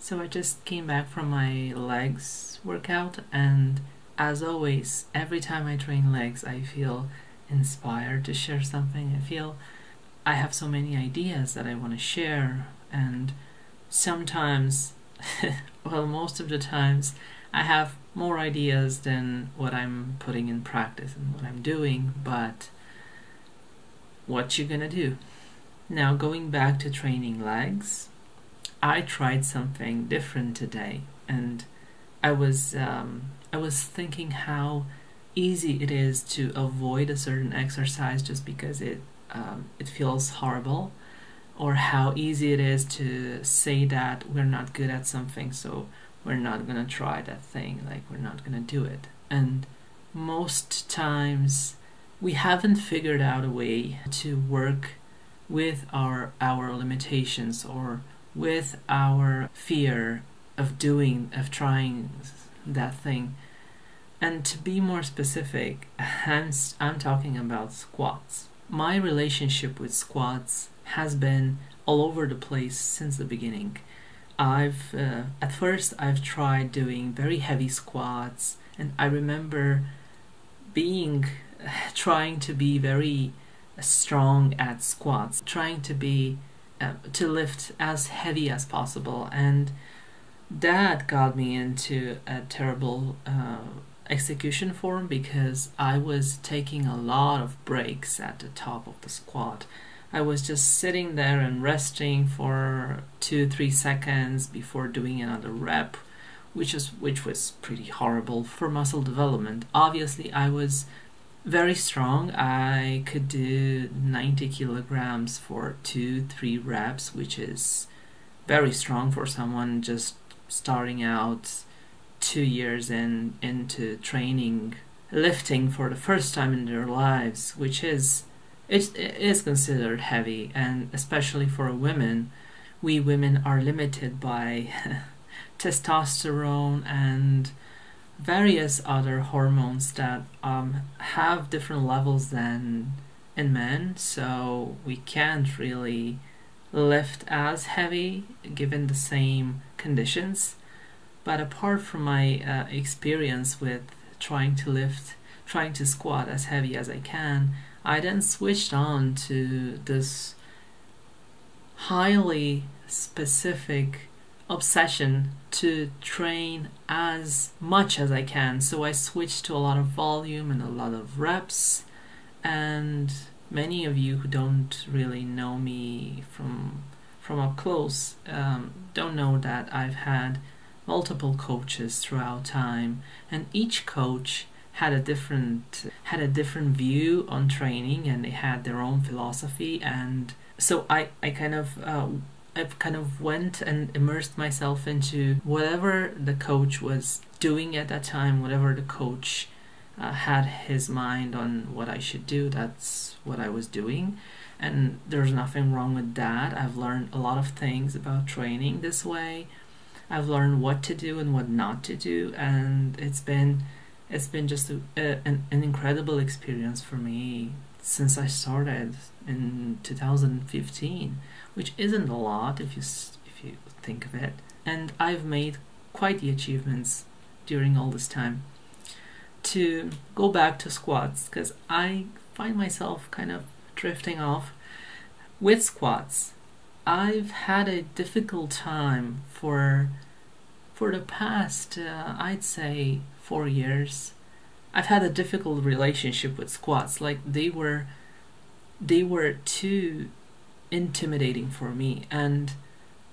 So I just came back from my legs workout, and as always, every time I train legs, I feel inspired to share something. I feel I have so many ideas that I want to share, and sometimes, well, most of the times, I have more ideas than what I'm putting in practice and what I'm doing, but what you gonna do? Now, going back to training legs, I tried something different today, and I was thinking how easy it is to avoid a certain exercise just because it feels horrible, or how easy it is to say that we're not good at something, so we're not gonna try that thing, like we're not gonna do it. And most times we haven't figured out a way to work with our limitations, or with our fear of trying that thing. And to be more specific, I'm talking about squats. My relationship with squats has been all over the place since the beginning. At first I've tried doing very heavy squats, and I remember trying to be very strong at squats, trying to lift as heavy as possible, and that got me into a terrible execution form because I was taking a lot of breaks at the top of the squat. I was just sitting there and resting for 2-3 seconds before doing another rep, which was pretty horrible for muscle development. Obviously, I was very strong. I could do 90 kilograms for 2-3 reps, which is very strong for someone just starting out 2 years into training lifting for the first time in their lives, which it is considered heavy. And especially for women, we women are limited by testosterone and various other hormones that have different levels than in men, so we can't really lift as heavy given the same conditions. But apart from my experience with trying to squat as heavy as I can, I then switched on to this highly specific obsession to train as much as I can. So I switched to a lot of volume and a lot of reps. And many of you who don't really know me from up close don't know that I've had multiple coaches throughout time, and each coach had a different view on training, and they had their own philosophy. And so I've kind of went and immersed myself into whatever the coach was doing at that time, whatever the coach had his mind on what I should do. That's what I was doing, and there's nothing wrong with that. I've learned a lot of things about training this way. I've learned what to do and what not to do, and it's been just an incredible experience for me since I started in 2015, which isn't a lot if you think of it. And I've made quite the achievements during all this time. To go back to squats, because I find myself kind of drifting off with squats. I've had a difficult time for the past, I'd say, 4 years. I've had a difficult relationship with squats. Like they were too intimidating for me, and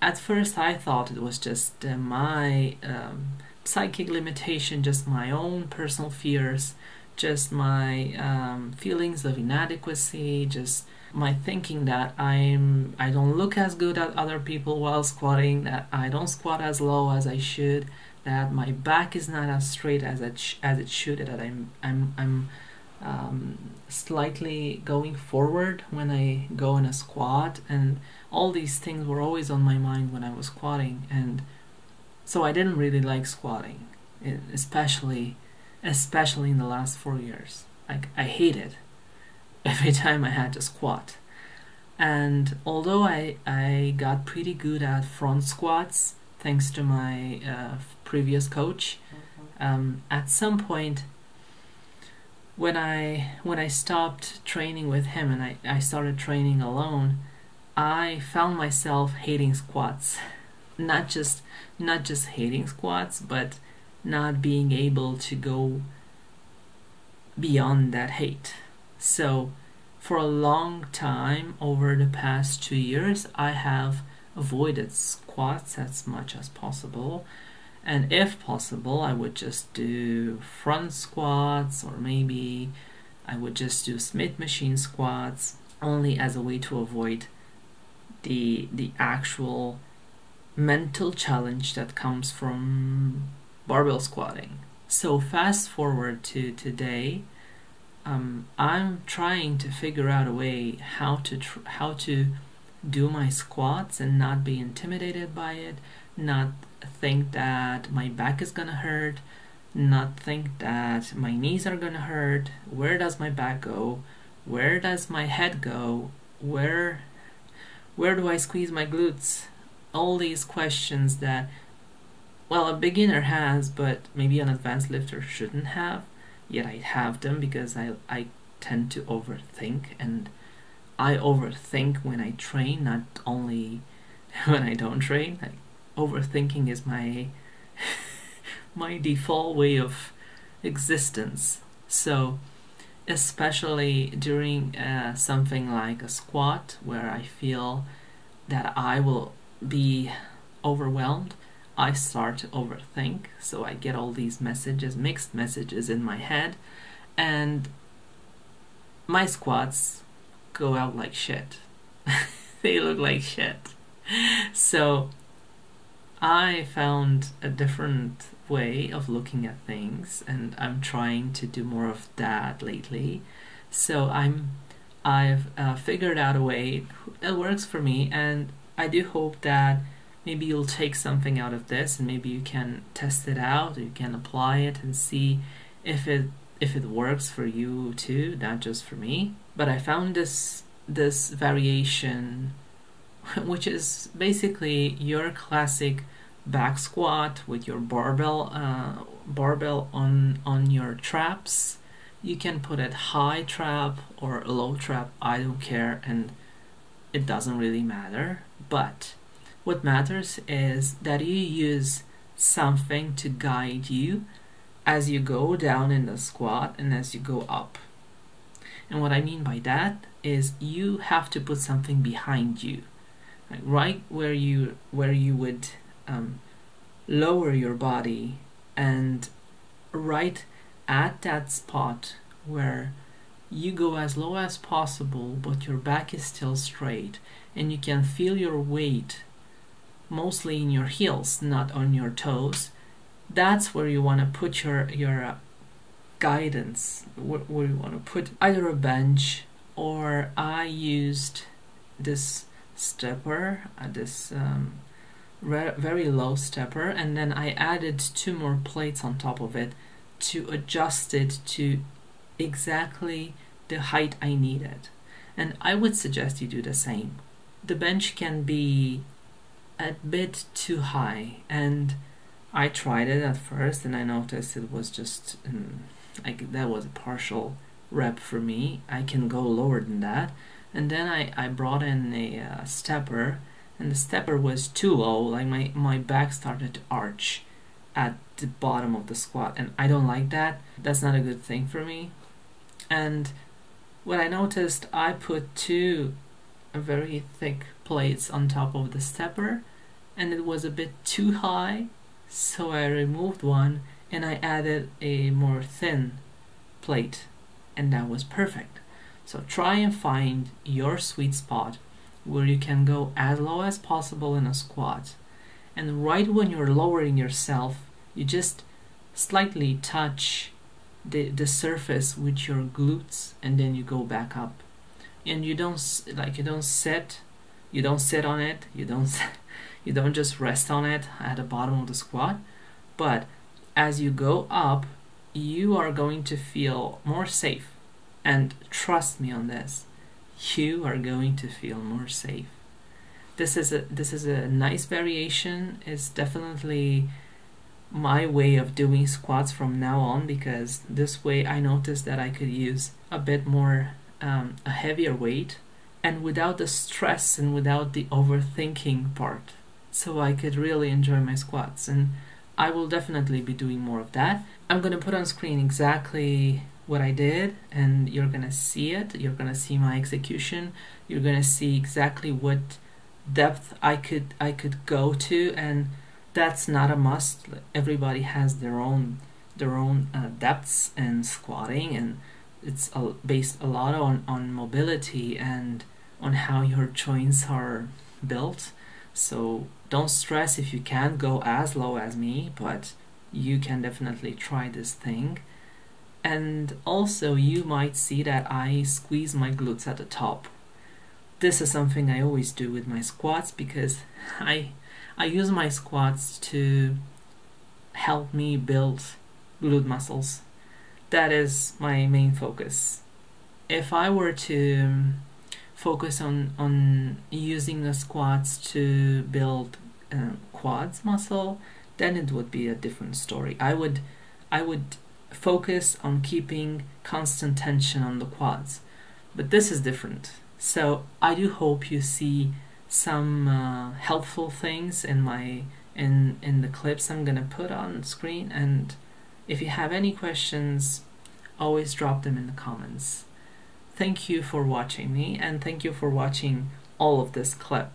at first I thought it was just my psychic limitation, just my own personal fears, just my feelings of inadequacy, just my thinking that I don't look as good as other people while squatting, that I don't squat as low as I should, that my back is not as straight as it should, that I'm slightly going forward when I go in a squat, and all these things were always on my mind when I was squatting. And so I didn't really like squatting, especially in the last 4 years. Like, I hated every time I had to squat. And although I got pretty good at front squats, thanks to my previous coach. At some point, when I stopped training with him and I started training alone, I found myself hating squats. Not just hating squats, but not being able to go beyond that hate. So for a long time, over the past 2 years, I have avoided squats as much as possible. And if possible, I would just do front squats, or maybe I would just do Smith machine squats, only as a way to avoid the actual mental challenge that comes from barbell squatting. So fast forward to today, I'm trying to figure out a way how to do my squats and not be intimidated by it, not think that my back is gonna hurt, not think that my knees are gonna hurt. Where does my back go? Where does my head go? Where do I squeeze my glutes? All these questions that, well, a beginner has, but maybe an advanced lifter shouldn't have. Yet I have them because I tend to overthink, and I overthink when I train, not only when I don't train. Like, overthinking is my my default way of existence. So especially during something like a squat, where I feel that I will be overwhelmed, I start to overthink. So I get all these messages, mixed messages in my head, and my squats go out like shit. They look like shit. So I found a different way of looking at things, and I'm trying to do more of that lately. So I've figured out a way that works for me, and I do hope that maybe you'll take something out of this, and maybe you can test it out, you can apply it and see if it works for you too, not just for me. But I found this variation, which is basically your classic back squat with your barbell on your traps. You can put it high trap or low trap, I don't care, and it doesn't really matter. But what matters is that you use something to guide you as you go down in the squat and as you go up. And what I mean by that is you have to put something behind you, like right where you would lower your body, and right at that spot where you go as low as possible but your back is still straight, and you can feel your weight mostly in your heels, not on your toes. That's where you want to put your guidance, where you want to put either a bench, or I used this stepper, this very low stepper, and then I added 2 more plates on top of it to adjust it to exactly the height I needed. And I would suggest you do the same. The bench can be a bit too high, and I tried it at first and I noticed it was just like that was a partial rep for me. I can go lower than that. And then I brought in a stepper, and the stepper was too low. Like my back started to arch at the bottom of the squat, and I don't like that. That's not a good thing for me. And what I noticed, I put 2 very thick plates on top of the stepper, and it was a bit too high, so I removed one and I added a more thin plate, and that was perfect. So try and find your sweet spot where you can go as low as possible in a squat, and right when you're lowering yourself, you just slightly touch the surface with your glutes, and then you go back up. And you don't sit on it, you don't just rest on it at the bottom of the squat, but as you go up, you are going to feel more safe. And trust me on this, you are going to feel more safe. this is a nice variation. It's definitely my way of doing squats from now on, because this way I noticed that I could use a bit more a heavier weight, and without the stress and without the overthinking part, so I could really enjoy my squats. And I will definitely be doing more of that. I'm gonna put on screen exactly what I did, and you're gonna see it. You're gonna see my execution. You're gonna see exactly what depth I could go to, and that's not a must. Everybody has their own depths in squatting, and it's based a lot on mobility and on how your joints are built. So don't stress if you can't go as low as me, but you can definitely try this thing. And also you might see that I squeeze my glutes at the top. This is something I always do with my squats, because I use my squats to help me build glute muscles. That is my main focus. If I were to focus on using the squats to build quads muscle, then it would be a different story. I would focus on keeping constant tension on the quads, but this is different. So I do hope you see some helpful things in the clips I'm gonna put on screen, and if you have any questions, always drop them in the comments. Thank you for watching me, and thank you for watching all of this clip.